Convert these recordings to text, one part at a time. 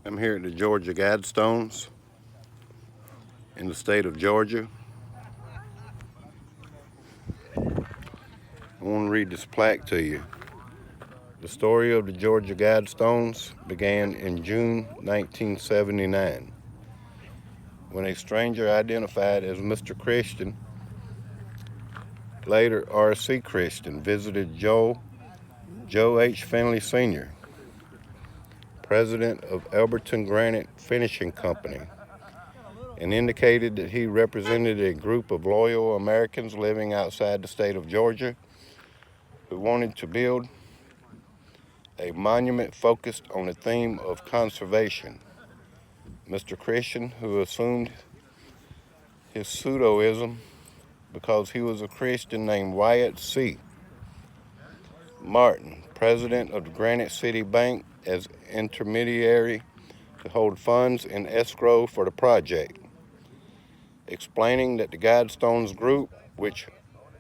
I'm here at the Georgia Guidestones in the state of Georgia. I want to read this plaque to you. The story of the Georgia Guidestones began in June 1979 when a stranger identified as Mr. Christian, later R.C. Christian, visited Joe H. Finley Sr., president of Elberton Granite Finishing Company, and indicated that he represented a group of loyal Americans living outside the state of Georgia who wanted to build a monument focused on the theme of conservation. Mr. Christian, who assumed his pseudoism because he was a Christian named Wyatt C. Martin, president of the Granite City Bank, as intermediary to hold funds in escrow for the project, explaining that the Guidestones group, which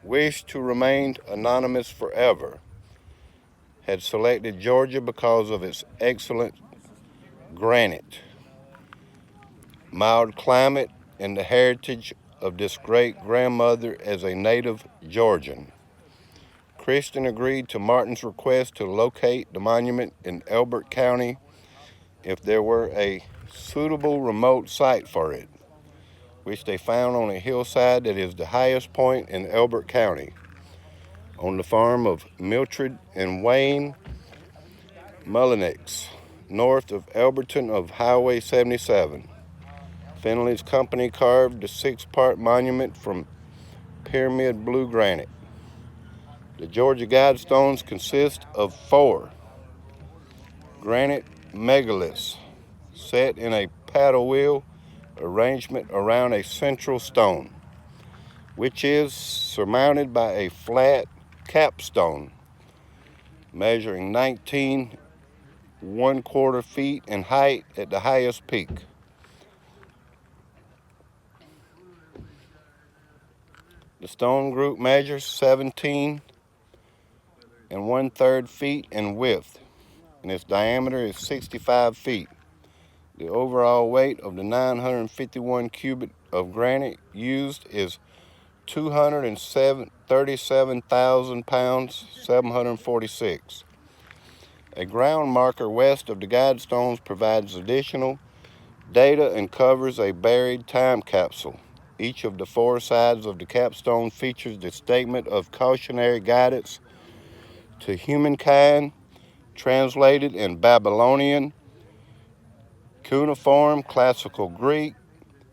wished to remain anonymous forever, had selected Georgia because of its excellent granite, mild climate, and the heritage of this great-grandmother as a native Georgian. Christian agreed to Martin's request to locate the monument in Elbert County if there were a suitable remote site for it, which they found on a hillside that is the highest point in Elbert County, on the farm of Mildred and Wayne Mullenix, north of Elberton of Highway 77. Finley's company carved the 6-part monument from pyramid blue granite. The Georgia Guidestones consist of 4 granite megaliths set in a paddle wheel arrangement around a central stone, which is surmounted by a flat capstone measuring 19 1/4 feet in height at the highest peak. The stone group measures 17 1/3 feet in width, and its diameter is 65 feet. The overall weight of the 951 cubit of granite used is 237,000 pounds, 746. A ground marker west of the Guidestones provides additional data and covers a buried time capsule. Each of the 4 sides of the capstone features the statement of cautionary guidance to humankind, translated in Babylonian, cuneiform, classical Greek,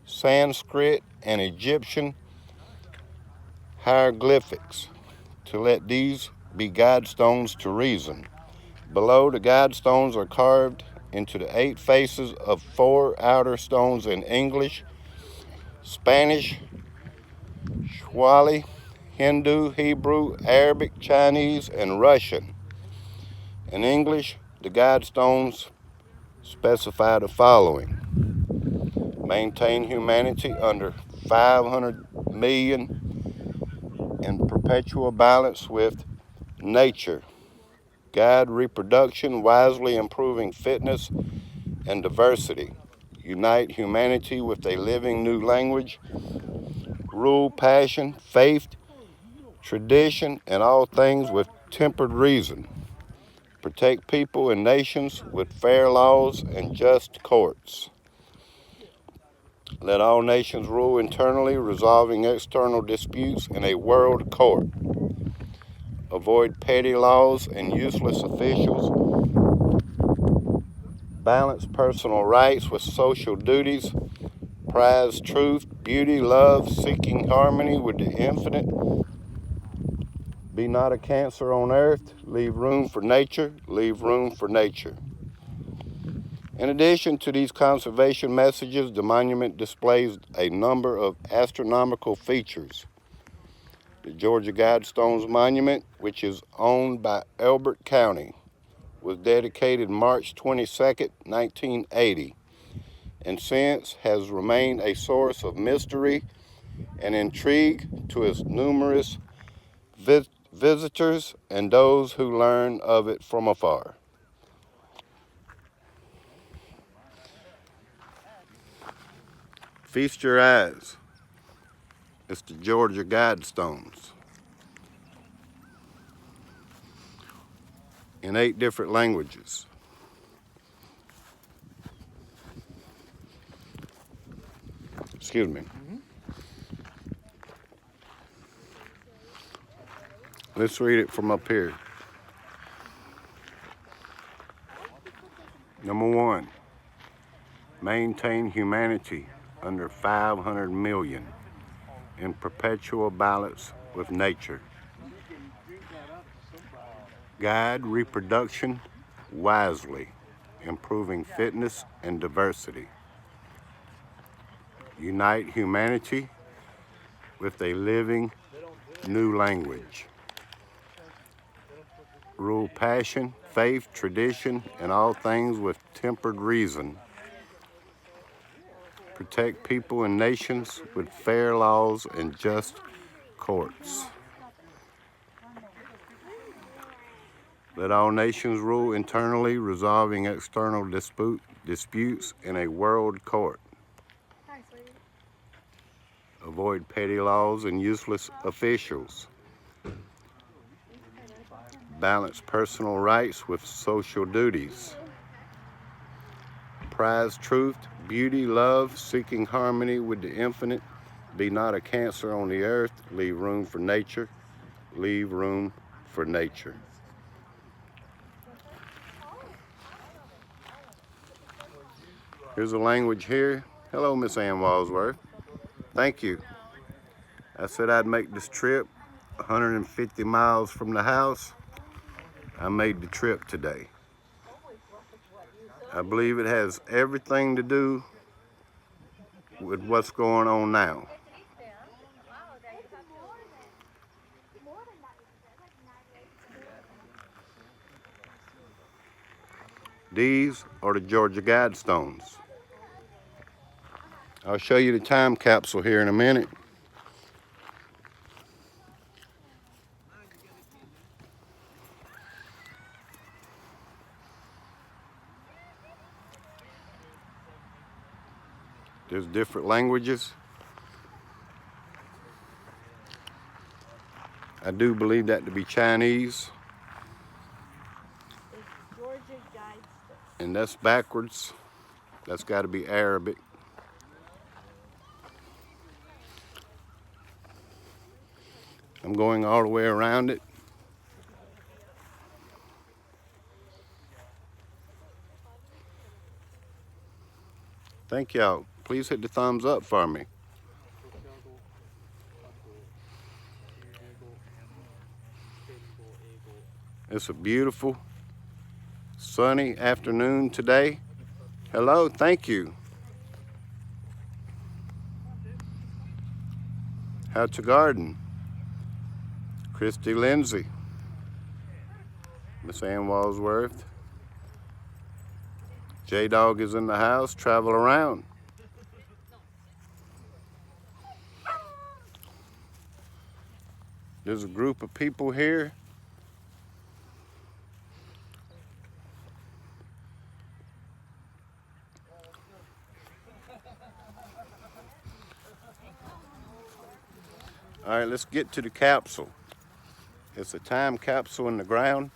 Sanskrit, and Egyptian hieroglyphics, to let these be guidestones to reason. Below, the guidestones are carved into the 8 faces of 4 outer stones in English, Spanish, Swahili, Hindu, Hebrew, Arabic, Chinese, and Russian. In English, the Guidestones specify the following: maintain humanity under 500 million in perpetual balance with nature, guide reproduction, wisely improving fitness and diversity, unite humanity with a living new language, rule passion, faith, tradition, and all things with tempered reason, protect people and nations with fair laws and just courts. Let all nations rule internally, resolving external disputes in a world court. Avoid petty laws and useless officials. Balance personal rights with social duties. Prize truth, beauty, love, seeking harmony with the infinite. Be not a cancer on earth. Leave room for nature. Leave room for nature. In addition to these conservation messages, the monument displays a number of astronomical features. The Georgia Guidestones Monument, which is owned by Elbert County, was dedicated March 22, 1980, and since has remained a source of mystery and intrigue to its numerous visitors and those who learn of it from afar. Feast your eyes. It's the Georgia Guidestones in 8 different languages. Excuse me. Let's read it from up here. Number 1, maintain humanity under 500 million in perpetual balance with nature. Guide reproduction wisely, improving fitness and diversity. Unite humanity with a living new language. Rule passion, faith, tradition, and all things with tempered reason. Protect people and nations with fair laws and just courts. Let all nations rule internally, resolving external disputes in a world court. Avoid petty laws and useless officials. Balance personal rights with social duties. Prize truth, beauty, love, seeking harmony with the infinite. Be not a cancer on the earth. Leave room for nature. Leave room for nature. Here's a language here. Hello, Miss Ann Walsworth. Thank you. I said I'd make this trip 150 miles from the house. I made the trip today. I believe it has everything to do with what's going on now. These are the Georgia Guidestones. I'll show you the time capsule here in a minute. There's different languages. I do believe that to be Chinese. It's Georgia Guidestones. And that's backwards. That's got to be Arabic. I'm going all the way around it. Thank y'all. Please hit the thumbs up for me. It's a beautiful, sunny afternoon today. Hello, thank you. How's your garden? Christy Lindsay. Miss Ann Walsworth. J-Dog is in the house. Travel around. There's a group of people here. All right, let's get to the capsule. It's a time capsule in the ground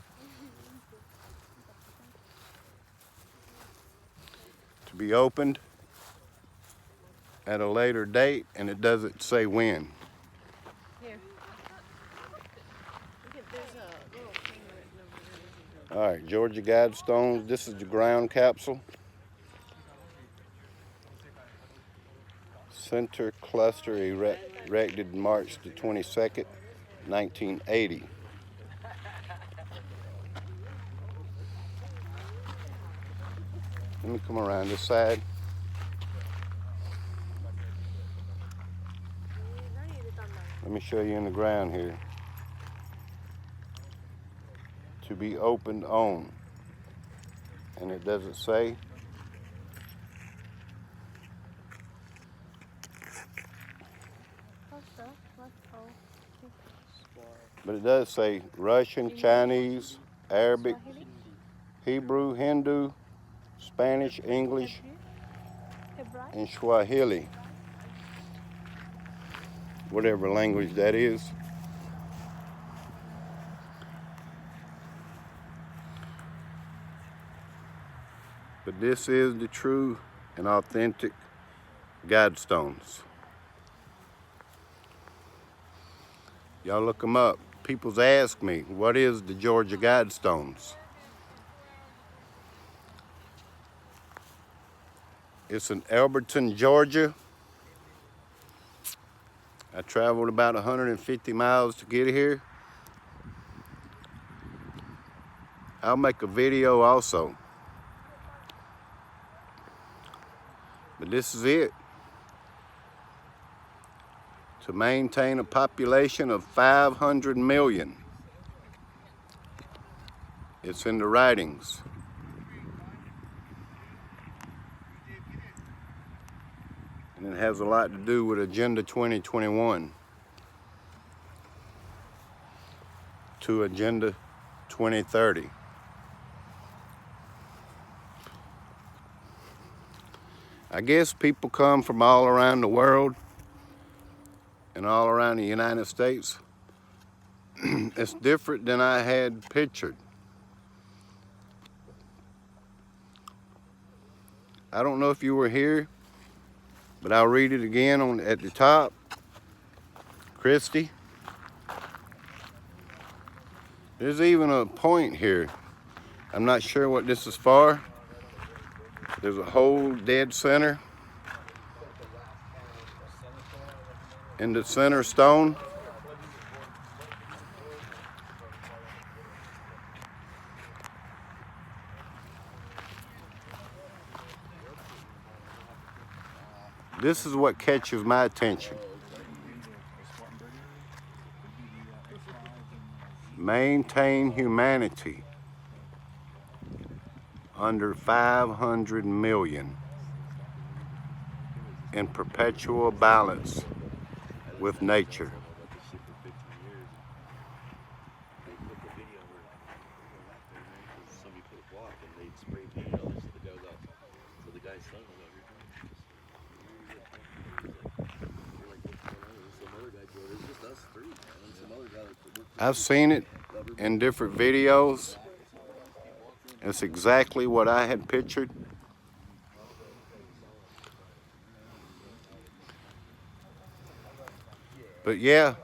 to be opened at a later date, and it doesn't say when. Here. There's a little thing written over there. All right, Georgia Guidestones. This is the ground capsule. Center cluster erected March the 22nd, 1980. Let me come around this side. Let me show you in the ground here. To be opened on. And it doesn't say. But it does say Russian, Chinese, Arabic, Hebrew, Hindu, Spanish, English, and Swahili. whatever language that is. But this is the true and authentic Guidestones. Y'all look them up. People's ask me, what is the Georgia Guidestones? It's in Elberton, Georgia. I traveled about 150 miles to get here. I'll make a video also. But this is it. To maintain a population of 500 million. It's in the writings. And it has a lot to do with Agenda 2021 to Agenda 2030. I guess people come from all around the world and all around the United States. It's different than I had pictured. I don't know if you were here, but I'll read it again at the top. Christy. There's even a point here. I'm not sure what this is for. There's a whole dead center in the center stone. This is what catches my attention. Maintain humanity under 500 million in perpetual balance with nature. I've seen it in different videos. It's exactly what I had pictured. But yeah,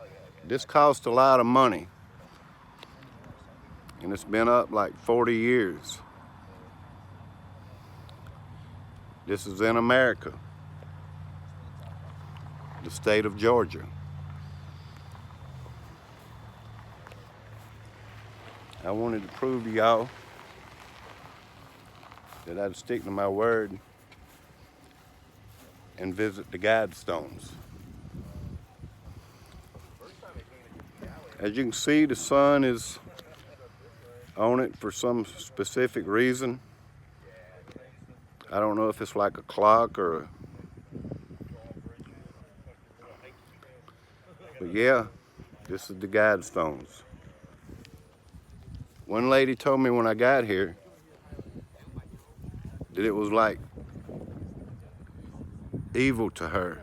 this cost a lot of money. And it's been up like 40 years. This is in America, the state of Georgia. I wanted to prove to y'all that I'd stick to my word and visit the Guidestones. As you can see, the sun is on it for some specific reason. I don't know if it's like a clock or but yeah, this is the Guidestones. One lady told me when I got here that it was like evil to her.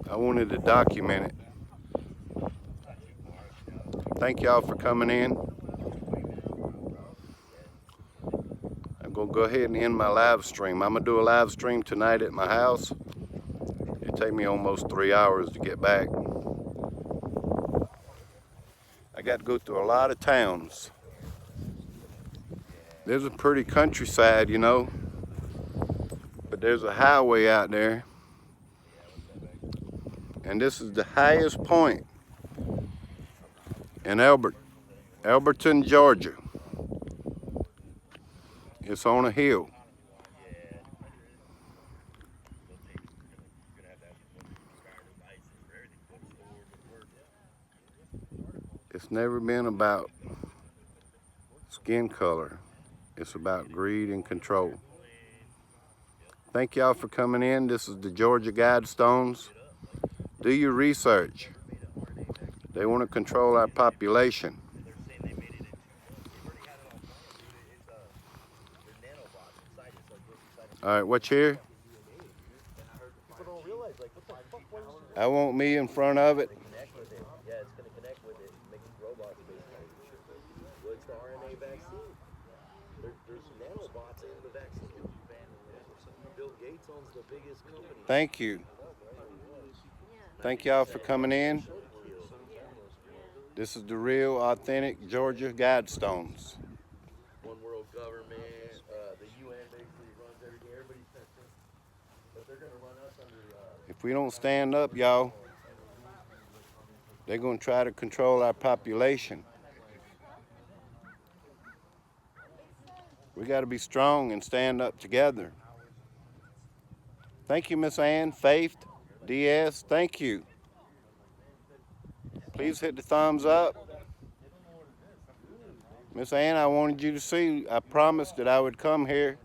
I wanted to document it. Thank y'all for coming in. I'm gonna go ahead and end my live stream. I'm gonna do a live stream tonight at my house. It'll take me almost 3 hours to get back. I got to go through a lot of towns. There's a pretty countryside, you know, but there's a highway out there. And this is the highest point in Elberton, Georgia. It's on a hill. It's never been about skin color. It's about greed and control. Thank y'all for coming in. This is the Georgia Guidestones. Do your research. They want to control our population. All right, what's here? People don't realize, like, what the fuck, what is it? I want me in front of it. Connect with it. Yeah, it's gonna connect with it, making robots basically. Well, it's the RNA vaccine. There's nanobots in the vaccine. Bill Gates owns the biggest company. Thank you. Thank y'all for coming in. This is the real, authentic Georgia Guidestones. One world government, the UN basically runs everything. Everybody's testing, but they're gonna run us under. If we don't stand up, y'all, they're going to try to control our population. We got to be strong and stand up together. Thank you, Miss Ann, Faith, DS, thank you. Please hit the thumbs up. Miss Ann, I wanted you to see, I promised that I would come here.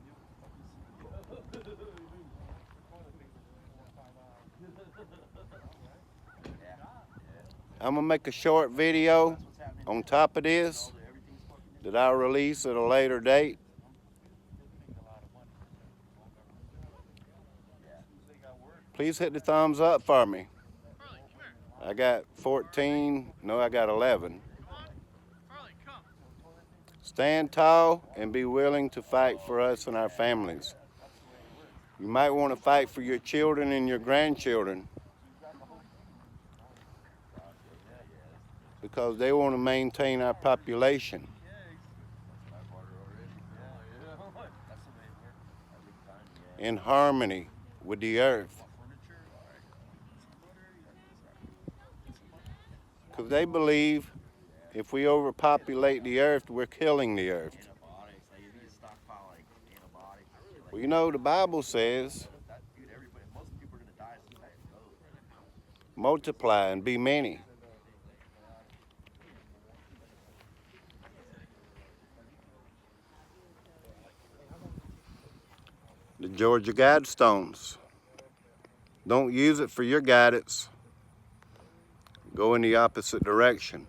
I'm gonna make a short video on top of this that I'll release at a later date. Please hit the thumbs up for me. I got 14, no, I got 11. Stand tall and be willing to fight for us and our families. You might want to fight for your children and your grandchildren because they want to maintain our population in harmony with the earth. Because they believe if we overpopulate the earth, we're killing the earth. Well, you know, the Bible says, multiply and be many. The Georgia Guidestones. Don't use it for your guidance. Go in the opposite direction.